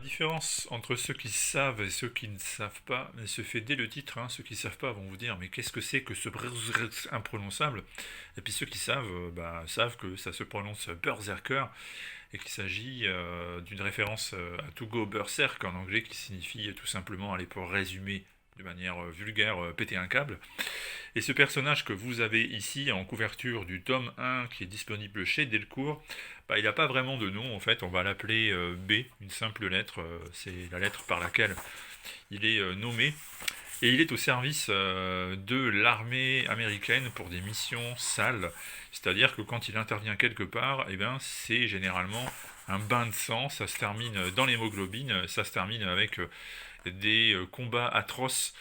La différence entre ceux qui savent et ceux qui ne savent pas, elle se fait dès le titre, hein. Ceux qui ne savent pas vont vous dire mais qu'est-ce que c'est que ce brrrr imprononçable. Et puis ceux qui savent, savent que ça se prononce berserker et qu'il s'agit d'une référence à to go berserk en anglais qui signifie tout simplement, aller pour résumer de manière vulgaire, péter un câble. Et ce personnage que vous avez ici en couverture du tome 1 qui est disponible chez Delcourt, il n'a pas vraiment de nom en fait, on va l'appeler B, une simple lettre, c'est la lettre par laquelle il est nommé. Et il est au service de l'armée américaine pour des missions sales. C'est-à-dire que quand il intervient quelque part, c'est généralement un bain de sang, ça se termine dans l'hémoglobine, ça se termine avec des combats atroces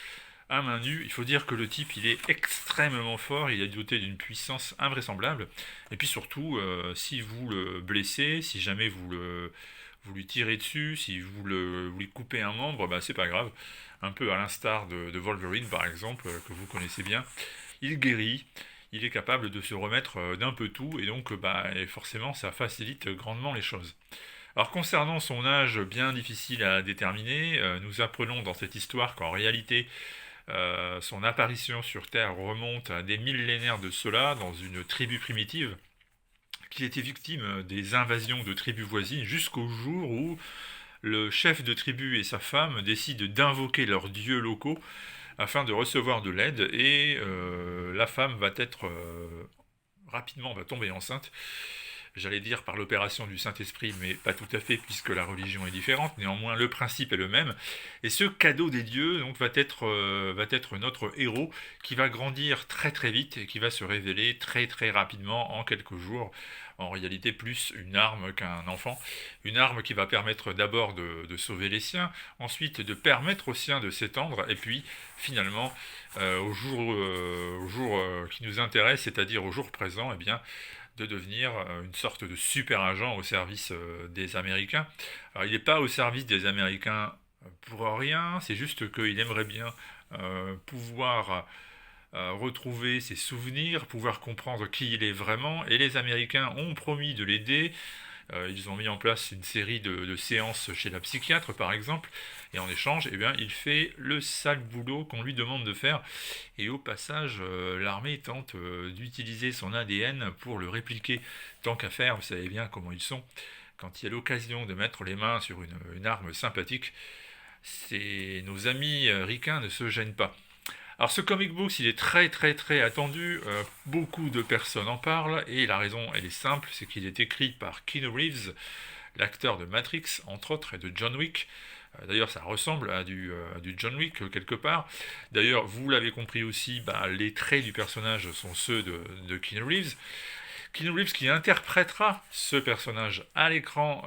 à main nue. Il faut dire que le type, il est extrêmement fort, il est doté d'une puissance invraisemblable. Et puis surtout, si vous le blessez, si jamais vous lui tirez dessus, si vous lui coupez un membre, c'est pas grave. Un peu à l'instar de Wolverine par exemple, que vous connaissez bien. Il guérit, il est capable de se remettre d'un peu tout, et donc et forcément ça facilite grandement les choses. Alors concernant son âge bien difficile à déterminer, nous apprenons dans cette histoire qu'en réalité son apparition sur Terre remonte à des millénaires de cela dans une tribu primitive qui était victime des invasions de tribus voisines jusqu'au jour où le chef de tribu et sa femme décident d'invoquer leurs dieux locaux afin de recevoir de l'aide et la femme va être rapidement va tomber enceinte. J'allais dire par l'opération du Saint-Esprit, mais pas tout à fait, puisque la religion est différente. Néanmoins, le principe est le même. Et ce cadeau des dieux donc, va être notre héros, qui va grandir très très vite et qui va se révéler très très rapidement en quelques jours. En réalité, plus une arme qu'un enfant. Une arme qui va permettre d'abord de sauver les siens, ensuite de permettre aux siens de s'étendre, et puis finalement, au jour qui nous intéresse, c'est-à-dire au jour présent, de devenir une sorte de super agent au service des Américains. Alors il n'est pas au service des Américains pour rien, c'est juste qu'il aimerait bien pouvoir retrouver ses souvenirs, pouvoir comprendre qui il est vraiment, et les Américains ont promis de l'aider. Ils ont mis en place une série de séances chez la psychiatre, par exemple, et en échange, il fait le sale boulot qu'on lui demande de faire. Et au passage, l'armée tente d'utiliser son ADN pour le répliquer. Tant qu'à faire, vous savez bien comment ils sont. Quand il y a l'occasion de mettre les mains sur une arme sympathique, nos amis ricains ne se gênent pas. Alors ce comic book, il est très très très attendu, beaucoup de personnes en parlent, et la raison elle est simple, c'est qu'il est écrit par Keanu Reeves, l'acteur de Matrix, entre autres, et de John Wick. D'ailleurs, ça ressemble à du John Wick quelque part. D'ailleurs, vous l'avez compris aussi, les traits du personnage sont ceux de Keanu Reeves. Keanu Reeves qui interprétera ce personnage à l'écran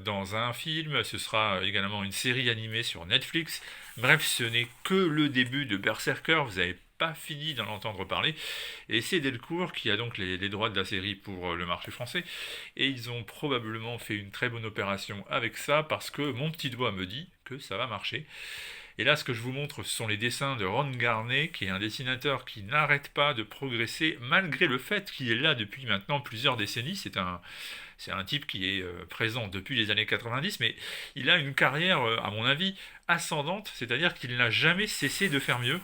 dans un film. Ce sera également une série animée sur Netflix. Bref, ce n'est que le début de Berserker. Vous n'avez pas fini d'en entendre parler. Et c'est Delcourt qui a donc les droits de la série pour le marché français. Et ils ont probablement fait une très bonne opération avec ça parce que mon petit doigt me dit que ça va marcher. Et là, ce que je vous montre, ce sont les dessins de Ron Garnet, qui est un dessinateur qui n'arrête pas de progresser, malgré le fait qu'il est là depuis maintenant plusieurs décennies. C'est un type qui est présent depuis les années 90, mais il a une carrière, à mon avis, ascendante, c'est-à-dire qu'il n'a jamais cessé de faire mieux.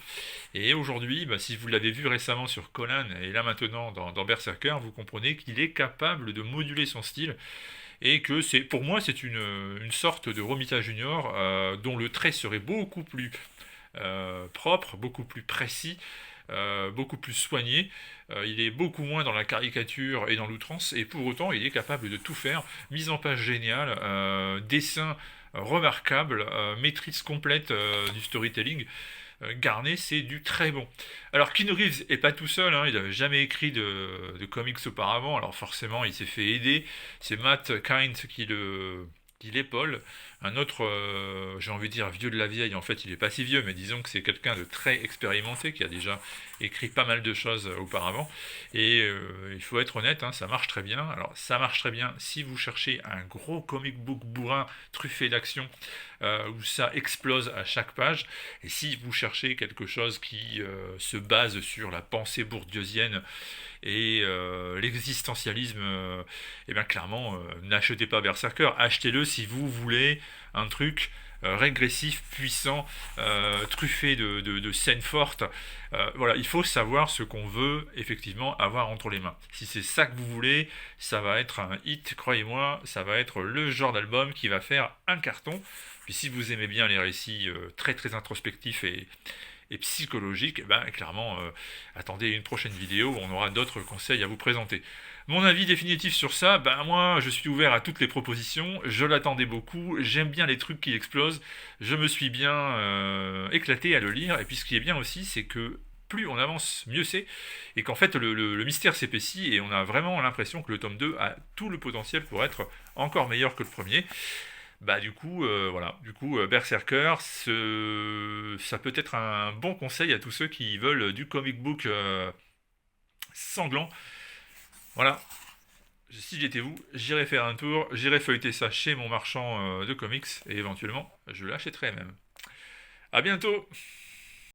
Et aujourd'hui, si vous l'avez vu récemment sur Conan, et là maintenant dans Berserker, vous comprenez qu'il est capable de moduler son style et que pour moi c'est une sorte de Romita Junior dont le trait serait beaucoup plus propre, beaucoup plus précis, beaucoup plus soigné. Il est beaucoup moins dans la caricature et dans l'outrance, et pour autant il est capable de tout faire. Mise en page géniale, dessin remarquable, maîtrise complète du storytelling. Garnet, c'est du très bon. Alors Keanu Reeves est pas tout seul, hein, il n'avait jamais écrit de comics auparavant, alors forcément il s'est fait aider. C'est Matt Kindt qui l'épaule. Un autre, j'ai envie de dire vieux de la vieille, en fait il est pas si vieux, mais disons que c'est quelqu'un de très expérimenté qui a déjà écrit pas mal de choses auparavant. Et il faut être honnête, hein, ça marche très bien. Alors ça marche très bien si vous cherchez un gros comic book bourrin truffé d'action où ça explose à chaque page. Et si vous cherchez quelque chose qui se base sur la pensée bourdieusienne et l'existentialisme, clairement, n'achetez pas Berserker, achetez-le si vous voulez un truc régressif, puissant, truffé de scènes fortes. Voilà, il faut savoir ce qu'on veut effectivement avoir entre les mains. Si c'est ça que vous voulez, ça va être un hit, croyez-moi, ça va être le genre d'album qui va faire un carton. Puis si vous aimez bien les récits très très introspectifs et psychologiques, ben, clairement, attendez une prochaine vidéo où on aura d'autres conseils à vous présenter. Mon avis définitif sur ça, ben moi je suis ouvert à toutes les propositions, je l'attendais beaucoup, j'aime bien les trucs qui explosent, je me suis bien éclaté à le lire, et puis ce qui est bien aussi c'est que plus on avance, mieux c'est, et qu'en fait le mystère s'épaissit, et on a vraiment l'impression que le tome 2 a tout le potentiel pour être encore meilleur que le premier. Bah du coup, voilà, du coup, Berserker, ça peut être un bon conseil à tous ceux qui veulent du comic book sanglant. Voilà, si j'étais vous, j'irais faire un tour, j'irais feuilleter ça chez mon marchand de comics, et éventuellement, je l'achèterais même. À bientôt!